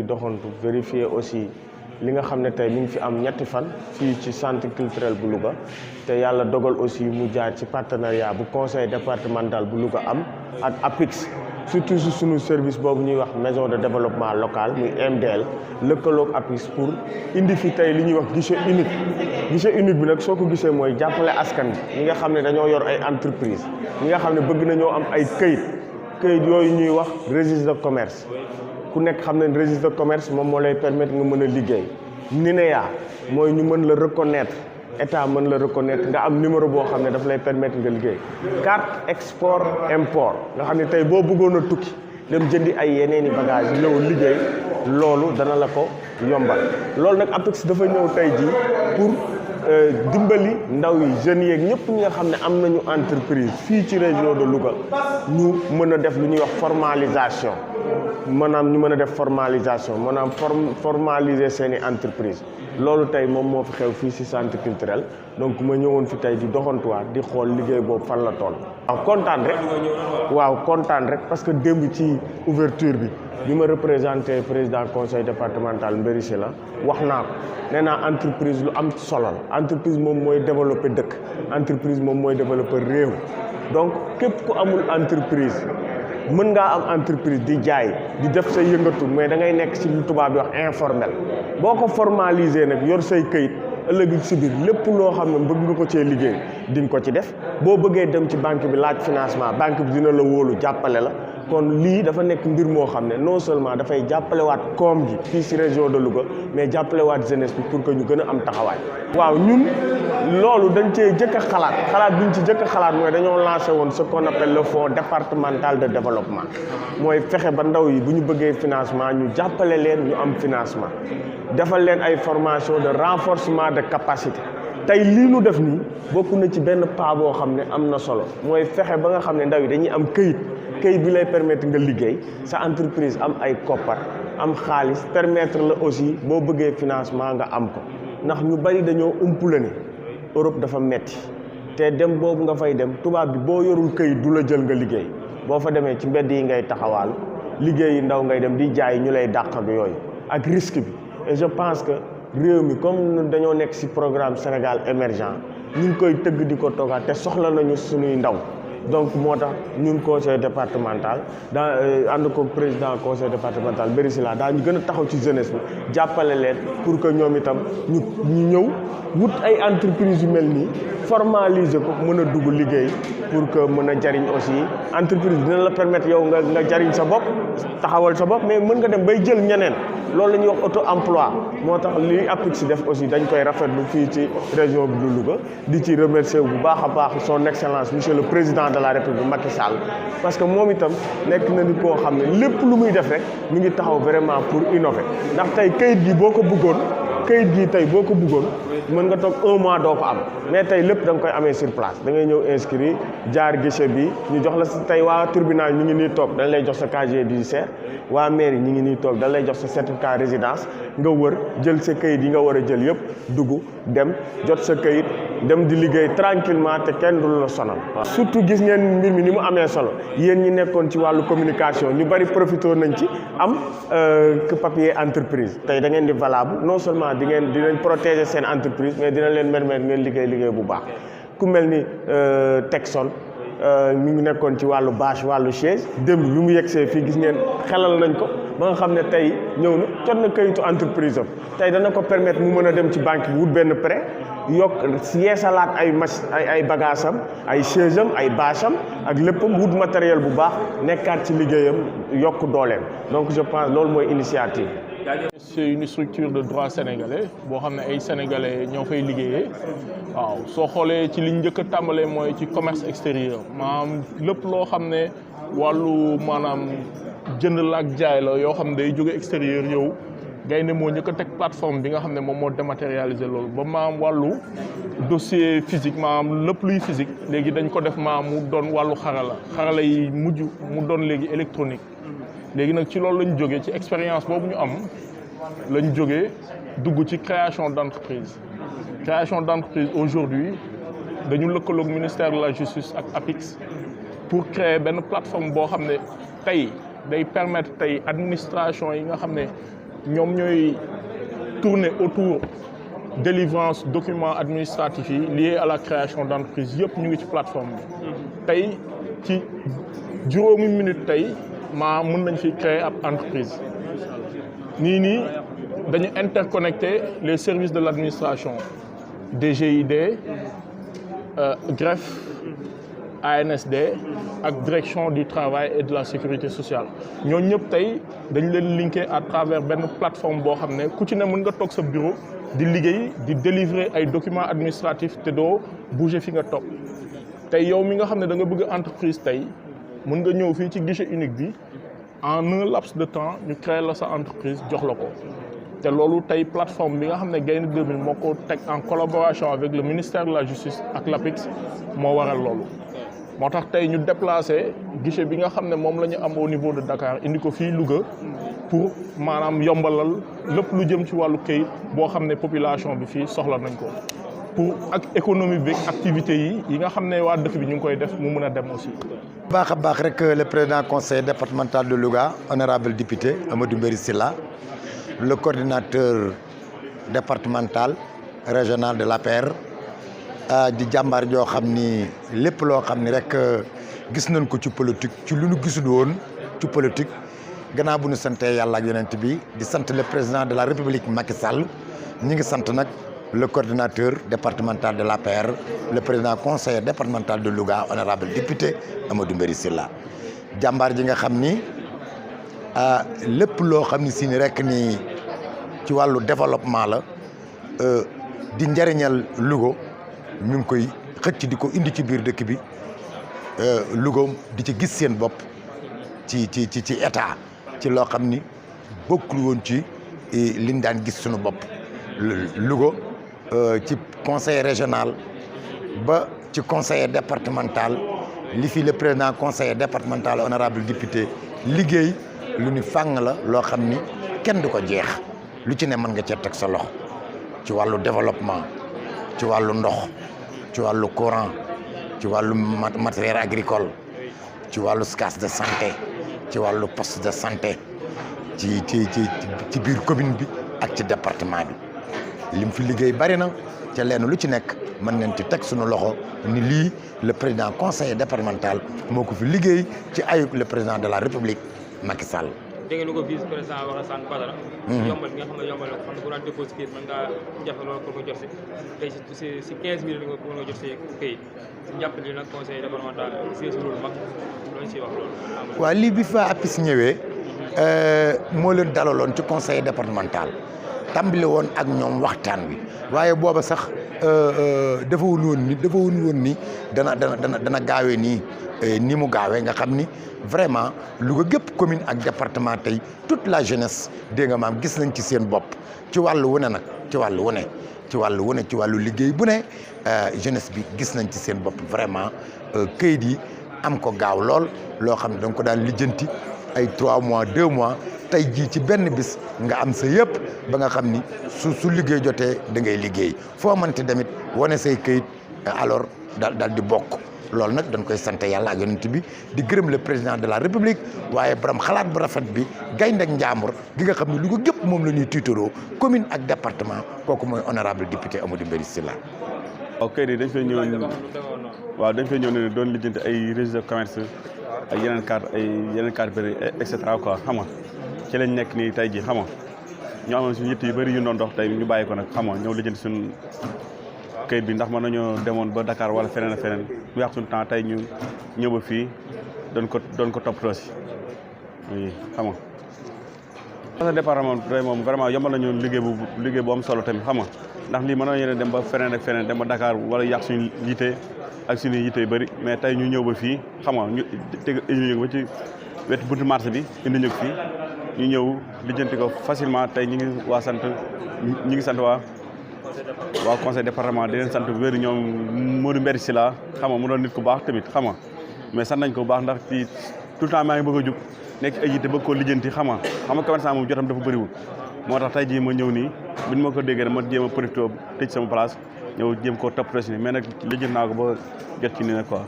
doxantu vérifier aussi li nga xam ne tey mi ngi fi am ñetti fan fii ci centre culturel bu Louga te yàlla dogal aussi mu jaar ci partenariat bu conseil départemental bu Louga am ak APIX surtout si sunu service boobu ñuy wax maison de développement local muy MDL lëkkaloog APIX pour indi fi tey li ñuy wax guichet unique bi nag soo ko gisee mooy jàppale askan bi ñi nga xam ne dañoo yor ay entreprise ñi nga xam ne bëgg nañoo am ay këyit yooyu ñuy wax registre de commerce ku nekk xam ne registre de commerce moom moo lay permettre nga mën a liggéey NINEA mooy ñu mën la reconnaître état mën la reconnaître nga am numéro boo xam ne daf lay permettre nga liggéey carte export import nga xam ne tey boo bëggoon a tukki dem jëndi ay yeneeni bagage ñëw liggéey loolu dana la ko yombal loolu nag APIX dafa ñëw tey jii pour dimbali ndaw yi jeunes yeeg ñëpp ñi nga xam ne am nañu entreprise fii ci région de Louga ñu mën a def lu ñuy wax formalisation maanaam ñu mën a def formalisation maanaam formaliser seen i entreprise loolu tey moom moo fi xew fii ci centre culturel donc ma ñëwoon fi tey di doxantuwaat di xool liggéey boobu fan la toll. waaw kontaan rek parce que démb ci ouverture bi ma représenté président conseil départemental Mbéri Sylla wax naa ko nee naa entreprise lu am solo la entreprise moom mooy développer dëkk entreprise moom mooy développer réew donc képp ku amul entreprise mën ngaa am entreprise di jaay di def say yëngatu mais da ngay nekk ci lu tubaab di wax informel boo ko formaliser nag yor say këyit ëllëg si biir lépp loo xam ne bëgg nga ko cee liggéey di nga ko ci def boo bëggee dem ci banque bi laaj financement banque bi dina la wóolu jàppale la kon lii dafa nekk mbir moo xam ne non seulement dafay jàppalewaat koom gi fii ci région de Louga mais jàppalewaat jeunesse bi pour que ñu gën a am taxawaay. waaw ñun loolu dañ cee jëkk a xalaat bi ñu ci jëkk a xalaat mooy dañoo lancé woon ce qu'on appelle le fonds départemental de développement mooy fexe ba ndaw yi bu ñu bëggee financement ñu jàppale leen ñu am financement defal leen ay formation de renforcement de capacité. tey lii nu def nii bokk na ci benn pas boo xam ne am na solo mooy fexe ba nga xam ne ndaw yi dañuy am këyit bi lay permettre nga liggéey sa entreprise am ay koppar am xaalis permettre la aussi boo bëggee financement nga am ko ndax ñu bari dañoo umpule ne Europe dafa metti te dem boobu nga fay dem tubaab bi boo yorul këyit du la jël nga liggéey boo fa demee ci mbedd yi ngay taxawaalu liggéey ndaw ngay dem di jaay ñu lay dàq ak yooyu ak risque bi et je pense que réew mi comme dañoo nekk ci programme Sénégal émergent ñu ngi koy tëgg di ko toogaat te soxla nañu suñuy ndaw donc moo tax ñun conseil départemental ànd ko président conseil départemental Mbéri Sylla daañu gën a taxaw ci jeunesse bi jàppale leen pour que ñoom itam ñu ñëw wut ay entreprise yu mel nii formaliser ko mën a dugg liggéey pour que mën a jariñ aussi entreprise dina la permettre yow nga jariñ sa bopp taxawal sa bopp mais mën nga dem bay jël ñeneen loolu la ñuy wax auto emploi moo tax li APIX def aussi dañ koy rafetlu fii ci région bi du Louga di ci remercier bu baax a baax son excellence monsieur le président de la république Macky Sall parce que moom itam nekk na ni koo xam ne lépp lu muy def rek mi ngi taxaw vraiment pour innover ndax tey kayit gi boo ko bëggoon mën nga toog 1 mois doo ko am mais tey lépp da nga koy amee sur place da ngay ñëw inscrit jaar guichet bi ñu jox la si tey waa tribunal ñu ngi nii toog dañ lay jox sa casier judiciaire waa mairie ñu ngi nii toog dañ lay jox sa certificat résidence nga wër jël sa kayit yi nga war a jël yëpp dugg dem jot sa kayit dem di liggéey tranquillement te kenn du la sonal. surtout gis ngeen mbir mi ni mu amee solo yéen ñi nekkoon ci wàllu communication ñu bari profité nañ ci am papier entreprise tey da ngeen di valable non seulement dinañ protéger seen entreprise mais dina leen permettre ngeen liggéey bu baax ku mel ni Texon mi ngi nekkoon ci wàllu bâche wàllu chaise démb bi mu yegsee fii gis ngeen xelal nañ ko ba nga xam ne tey ñëw na jot na kayitu entreprise am tey dana ko permettre mu mën a dem ci banque bi wut benn prêt yokk yeesalaat ay bagage am ay chaise am ay bâche am ak léppam wut matériel bu baax nekkaat ci liggéeyam yokk dooleem donc je pense loolu mooy initiative. C'est une structure de droit sénégalais boo xam ne ay sénégalais ñoo fay liggéeyee waaw soo xoolee ci liñ njëkk a tàmbalee mooy ci commerce extérieur maanaam lépp loo xam ne wàllu maanaam jënd la ak jaay la yoo xam ne day jóge extérieur yow Gaynde moo njëkk a teg plateforme bi nga xam ne moom moo dématérialiser loolu ba maam wàllu dossier physique maam lépp luy physique léegi dañ ko def maam mu doon wàllu xarala yi mujj mu doon léegi électronique léegi nag ci loolu lañ jógee ci expérience boobu ñu am lañ jógee dugg ci création d'entreprise aujourd'hui dañu lëkkaloog ministère de la justice ak APIX pour créer benn plateforme boo xam ne tey day permettre tey administration yi nga xam ne ñoom ñooy tourner autour délivrance documents administratifs yi liés à la création d'entreprise yëpp ñu ngi ci plateforme bi tey ci juróomi minute tey mën nañ fi créer ab entreprise nii dañu interconnecter les services de l'administration DGID greffe ANSD ak direction du travail et de la sécurité sociale ñooñu ñëpp tey dañ leen linké à travers benn plateforme boo xam ne ku ci ne mën nga toog sa bureau di liggéey di délivrer ay documents administratifs te doo bouger fi nga toog tey yow mi nga xam ne da nga bëgg entreprise tey mën nga ñëw fii ci guichet unique bi en un laps de temps ñu créer la sa entreprise jox la ko te loolu tey plateforme bi nga xam ne Gaïndé 2000 moo ko teg en collaboration avec le ministère de la justice ak l'APIX moo waral loolu moo tax tey ñu déplacé guichet bi nga xam ne moom la ñu am au niveau de Dakar indi ko fii Louga pour maanaam yombalal lépp lu jëm ci wàllu këyit boo xam ne population bi fii soxla nañ ko pour ak économie bi activité yi nga xam ne waa dëkk bi ñu ngi koy def mu mën a dem aussi. baax a baax rek le président conseil départemental de Louga honorable député Amadou Mbéry Sylla le coordinateur départemental régional de l'APR di jàmbaar joo xam ni lépp loo xam ni rek gis nañ ko ci politique ci lu ñu gisul woon ci politique gannaaw bu ñu santee yàlla ak yonent bi di sant le président de la république Macky Sall ñi ngi sant nag le coordinateur départemental de l'APR le président conseiller départemental de Louga honorable député Amadou Mbéry Sylla jàmbaar ji nga xam ni lépp loo xam ni si ni rek ni ci wàllu développement la di njëriñal Louga ñu ngi koy xëcc di ko indi ci biir dëkk bi Louga di ci gis seen bopp ci état ci loo xam ni bokkul woon ci liñ daan gis suñu bopp Louga ci conseil régional ba ci conseiller départemental li fi le président conseiller départemental honorable député liggéey lu ni fàng la loo xam ni kenn du ko jeex lu ci ne mën nga cee teg sa loxo ci wàllu développement ci wàllu ndox ci wàllu courant ci wàllu matériel agricole ci wàllu case de santé ci wàllu poste de santé ci biir commune bi ak ci département bi lim fi liggéey bari na te lenn lu ci nekk mën nañ ci teg suñu loxo ni lii le président conseiller départemental moo ko fi liggéey ci ayub le président de la république Macky Sall. dégg nga lu ko vice président wax a sànq Badara. yombal bi nga xam ne yombal na ko xam ne bu daan déposé kayit mën ngaa jafe loolu pour nga jot si tey si 15 minutes nga mën nga jot si kayit njàpp li nag conseil départemental si loolu mag loolu si wax loolu. waaw lii bi fa APIX ñëwee moo leen dalaloon ci conseil départemental tàmbali woon ak ñoom waxtaan wi waaye booba sax dafa woon ni dana gaawee nii ni mu gaawee nga xam ni vraiment Louga gépp commune ak département tey toute la jeunesse dégg nga maam gis nañ ci seen bopp ci wàllu wu ne nag ci wàllu liggéey bu ne jeunesse bi gis nañ ci seen bopp vraiment këyit yi am ko gaaw lool loo xam ne da nga ko daan lijjanti ay 3 mois 2 mois tey jii ci benn bis nga am sa yëpp ba nga xam ni su liggéey jotee da ngay liggéey foo mënti tamit wane say këyit alors daal di bokk loolu nag dañ koy sant yàlla ak yonent bi di gërëm le président de la république waaye borom xalaat bu rafet bi gaynde ak njaambur gi nga xam ne Louga gépp moom la ñuy tiitaroo commune ak département kooku mooy honorable député Amadou Mbéry Sylla. waaw kay dañ fay ñëw ne doon lijjanti ay registre de commerce ak yeneen carte bëri et cetera quoi xam nga ci lañ nekk nii tey jii xam nga ñu amoon suñu yitt yu bëri yu doon dox tey ñu bàyyi ko nag xam nga ñëw lijjanti suñu kayit bi ndax mën nañoo demoon ba Dakar wala feneen ak feneen mu yàq suñu temps tey ñu ñëw ba fii doon ko toppatoo si oui xam nga. parce que département tey moom vraiment yombal nañu liggéey bu am solo tamit xam nga ndax lii mën nañu dem ba feneen ak feneen dem ba Dakar wala yàq suñu yitte ak suñu yitte yu bëri mais tey ñu ñëw ba fii xam nga ñu indi ñu ba ci wetu buntu marché bi indi ñu fii ñu ñëw lijjanti ko facilement tey ñu ngi sant waa conseil département di leen sant bu wér ñoom Modou Mbéry Sylla xam nga mu doon nit ku baax tamit xam nga mais sant nañ ko bu baax ndax ci tout le temps maa ngi bëgg a jug nekk ay yitte bëgg koo lijjanti xam nga commerçant moom jotam dafa bëriwul moo tax tey jii ma ñëw nii buñ ma ko déggee dama jéem a profité tëj sama place ñëw jéem koo toppatoo si nii mais nag lijjanti naa ko ba jot ci nii nag quoi